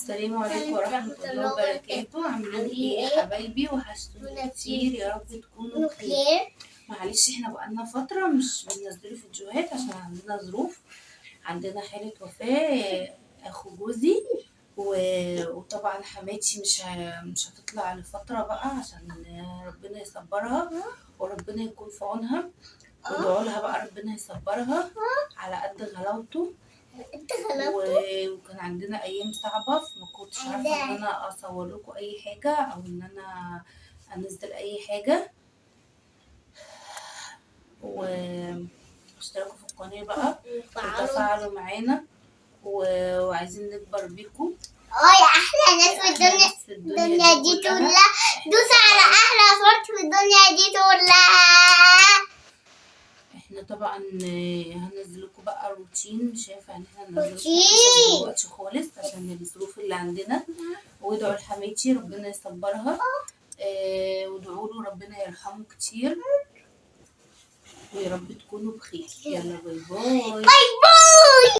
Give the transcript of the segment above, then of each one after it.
السلام عليكم ورحمة الله وبركاته. عاملين ايه يا حبايبي؟ وحشتوني كتير، يا رب تكونوا بخير. معلش احنا بقالنا فترة مش بننزل فيديوهات عشان عندنا ظروف. عندنا حالة وفاة اخو جوزي وطبعا حماتي مش هتطلع لفترة بقى عشان ربنا يصبرها وربنا يكون في عونها. وادعوا لها بقى ربنا يصبرها على قد غلاوته. وكان عندنا ايام صعبه فما كنتش عارفه ان انا اصور لكم اي حاجه او ان انا انزل اي حاجه. واشتركوا في القناه بقى وتفاعلوا معانا وعايزين نكبر بيكم. يا احلى ناس في الدنيا دي كلها. دوس على احلى صوت في الدنيا دي كلها. احنا طبعا هننزل لكم بقى روتين، مش هينفع ان احنا ننزل دلوقتي خالص عشان الظروف اللي عندنا. وادعوا لحماتي ربنا يصبرها، وادعوا له ربنا يرحمه كتير، ويا رب تكونوا بخير. يلا باي باي باي باي.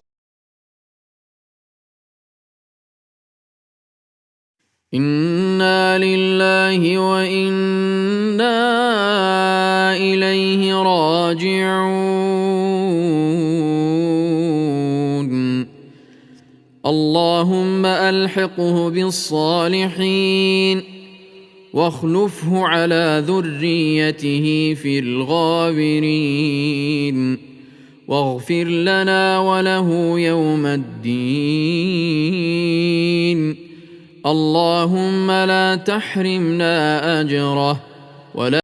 إنا لله وإنا إليه راجعون. اللهم ألحقه بالصالحين واخلفه على ذريته في الغابرين واغفر لنا وله يوم الدين. اللهم لا تحرمنا أجره ولا